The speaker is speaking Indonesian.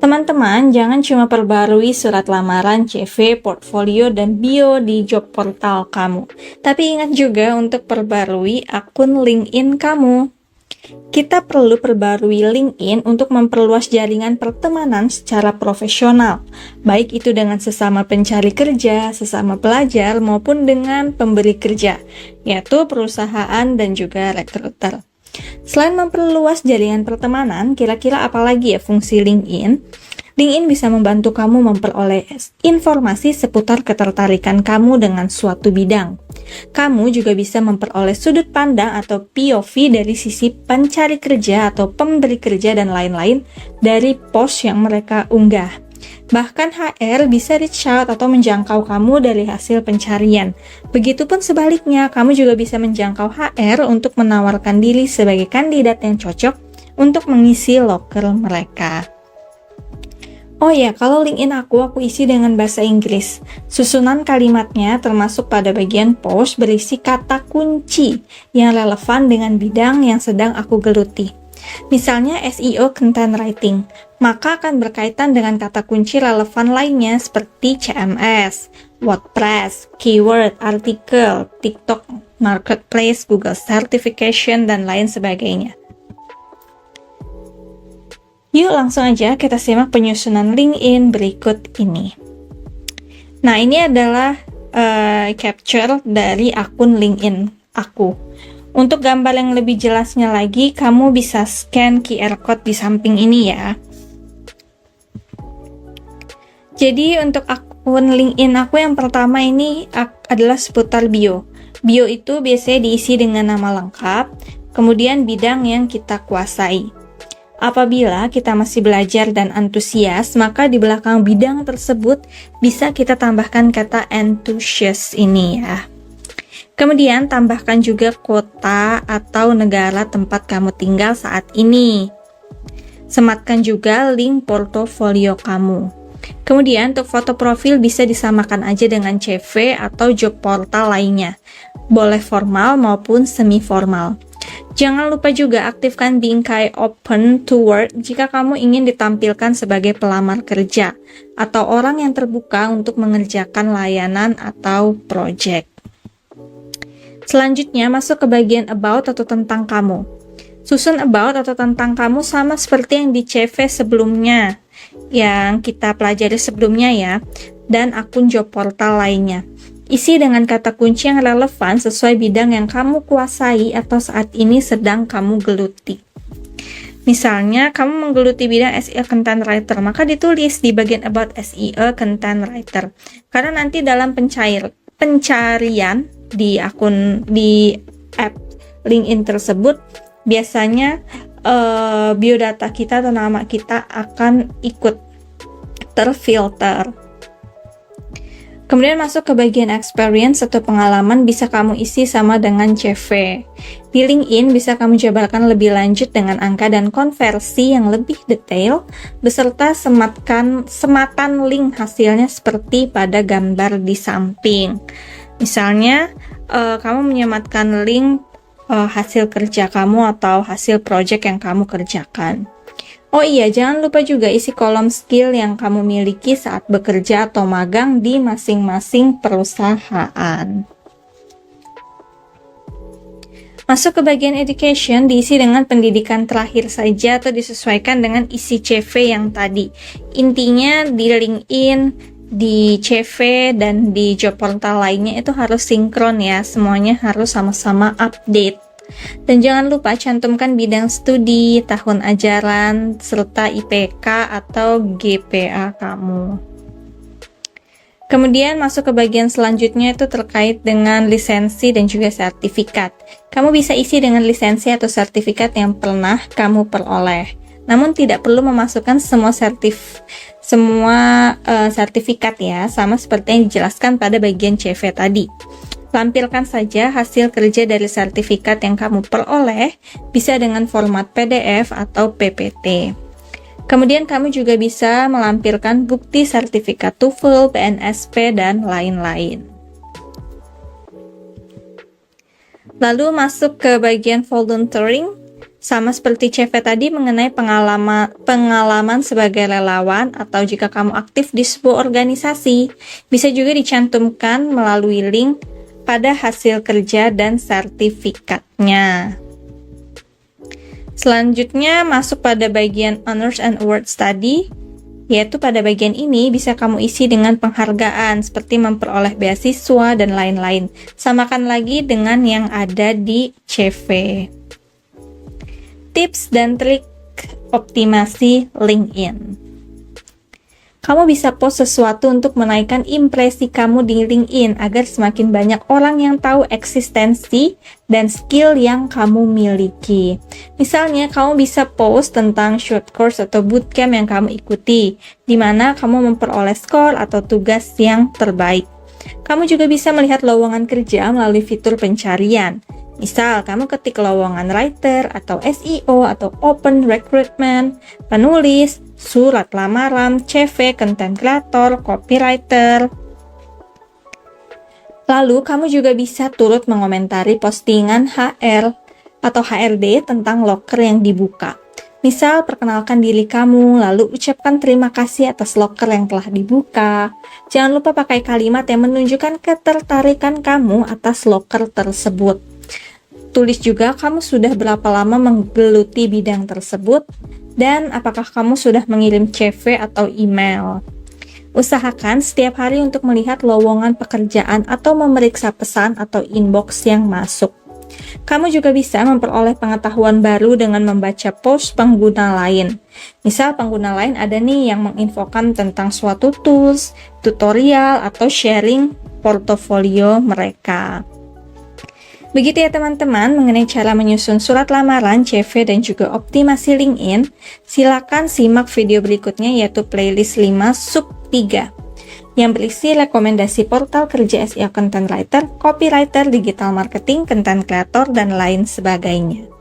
Teman-teman, jangan cuma perbarui surat lamaran, CV, portfolio, dan bio di job portal kamu. Tapi ingat juga untuk perbarui akun LinkedIn kamu. Kita perlu perbarui LinkedIn untuk memperluas jaringan pertemanan secara profesional, baik itu dengan sesama pencari kerja, sesama pelajar, maupun dengan pemberi kerja, yaitu perusahaan dan juga rekruter. Selain memperluas jaringan pertemanan, kira-kira apa lagi ya fungsi LinkedIn? LinkedIn bisa membantu kamu memperoleh informasi seputar ketertarikan kamu dengan suatu bidang. Kamu juga bisa memperoleh sudut pandang atau POV dari sisi pencari kerja atau pemberi kerja dan lain-lain dari post yang mereka unggah. Bahkan HR bisa reach out atau menjangkau kamu dari hasil pencarian. Begitupun sebaliknya, kamu juga bisa menjangkau HR untuk menawarkan diri sebagai kandidat yang cocok untuk mengisi loker mereka. Oh ya, kalau LinkedIn aku isi dengan bahasa Inggris. Susunan kalimatnya termasuk pada bagian post berisi kata kunci yang relevan dengan bidang yang sedang aku geluti. Misalnya SEO content writing, maka akan berkaitan dengan kata kunci relevan lainnya seperti CMS, WordPress, keyword, artikel, TikTok, marketplace, Google certification, dan lain sebagainya. Yuk langsung aja kita simak penyusunan LinkedIn berikut ini. Nah, ini adalah capture dari akun LinkedIn aku. Untuk gambar yang lebih jelasnya lagi, kamu bisa scan QR code di samping ini ya. Jadi untuk akun LinkedIn aku yang pertama ini adalah seputar bio. Bio itu biasanya diisi dengan nama lengkap, kemudian bidang yang kita kuasai. Apabila kita masih belajar dan antusias, maka di belakang bidang tersebut bisa kita tambahkan kata enthusiast ini ya. Kemudian tambahkan juga kota atau negara tempat kamu tinggal saat ini. Sematkan juga link portofolio kamu. Kemudian untuk foto profil bisa disamakan aja dengan CV atau job portal lainnya. Boleh formal maupun semi formal. Jangan lupa juga aktifkan bingkai open to work jika kamu ingin ditampilkan sebagai pelamar kerja atau orang yang terbuka untuk mengerjakan layanan atau project. Selanjutnya masuk ke bagian about atau tentang kamu. Susun about atau tentang kamu sama seperti yang di CV sebelumnya, yang kita pelajari sebelumnya ya, dan akun job portal lainnya. Isi dengan kata kunci yang relevan sesuai bidang yang kamu kuasai atau saat ini sedang kamu geluti. Misalnya, kamu menggeluti bidang SEO content writer, maka ditulis di bagian about SEO content writer. Karena nanti dalam pencarian di app LinkedIn tersebut, biasanya biodata kita atau nama kita akan ikut terfilter. Kemudian masuk ke bagian experience atau pengalaman, bisa kamu isi sama dengan CV. Di LinkedIn bisa kamu jabarkan lebih lanjut dengan angka dan konversi yang lebih detail, beserta sematan link hasilnya seperti pada gambar di samping. Misalnya, kamu menyematkan link hasil kerja kamu atau hasil project yang kamu kerjakan. Oh iya, jangan lupa juga isi kolom skill yang kamu miliki saat bekerja atau magang di masing-masing perusahaan. Masuk ke bagian education, diisi dengan pendidikan terakhir saja atau disesuaikan dengan isi CV yang tadi. Intinya di LinkedIn, di CV, dan di job portal lainnya itu harus sinkron ya, semuanya harus sama-sama update. Dan jangan lupa cantumkan bidang studi, tahun ajaran, serta IPK atau GPA kamu. Kemudian masuk ke bagian selanjutnya itu terkait dengan lisensi dan juga sertifikat. Kamu bisa isi dengan lisensi atau sertifikat yang pernah kamu peroleh. Namun tidak perlu memasukkan semua sertifikat ya, sama seperti yang dijelaskan pada bagian CV tadi. Lampirkan saja hasil kerja dari sertifikat yang kamu peroleh, bisa dengan format PDF atau PPT. Kemudian kamu juga bisa melampirkan bukti sertifikat TOEFL, PNSP, dan lain-lain. Lalu masuk ke bagian volunteering. Sama seperti CV tadi mengenai pengalaman sebagai relawan atau jika kamu aktif di sebuah organisasi, bisa juga dicantumkan melalui link pada hasil kerja dan sertifikatnya. Selanjutnya masuk pada bagian Honors and Award Study, yaitu pada bagian ini bisa kamu isi dengan penghargaan seperti memperoleh beasiswa dan lain-lain. Samakan lagi dengan yang ada di CV. Tips dan trik optimasi LinkedIn. Kamu bisa post sesuatu untuk menaikkan impresi kamu di LinkedIn agar semakin banyak orang yang tahu eksistensi dan skill yang kamu miliki. Misalnya, kamu bisa post tentang short course atau bootcamp yang kamu ikuti, di mana kamu memperoleh skor atau tugas yang terbaik. Kamu juga bisa melihat lowongan kerja melalui fitur pencarian. Misal, kamu ketik lowongan writer atau SEO atau open recruitment, penulis, surat lamaran, CV, content creator, copywriter. Lalu, kamu juga bisa turut mengomentari postingan HR atau HRD tentang loker yang dibuka. Misal, perkenalkan diri kamu, lalu ucapkan terima kasih atas loker yang telah dibuka. Jangan lupa pakai kalimat yang menunjukkan ketertarikan kamu atas loker tersebut. Tulis juga kamu sudah berapa lama menggeluti bidang tersebut dan apakah kamu sudah mengirim CV atau email. Usahakan setiap hari untuk melihat lowongan pekerjaan atau memeriksa pesan atau inbox yang masuk. Kamu juga bisa memperoleh pengetahuan baru dengan membaca post pengguna lain. Misal pengguna lain ada nih yang menginfokan tentang suatu tools, tutorial, atau sharing portofolio mereka. Begitu ya teman-teman mengenai cara menyusun surat lamaran, CV, dan juga optimasi LinkedIn. Silakan simak video berikutnya yaitu playlist 5 sub 3 yang berisi rekomendasi portal kerja SEO content writer, copywriter, digital marketing, content creator, dan lain sebagainya.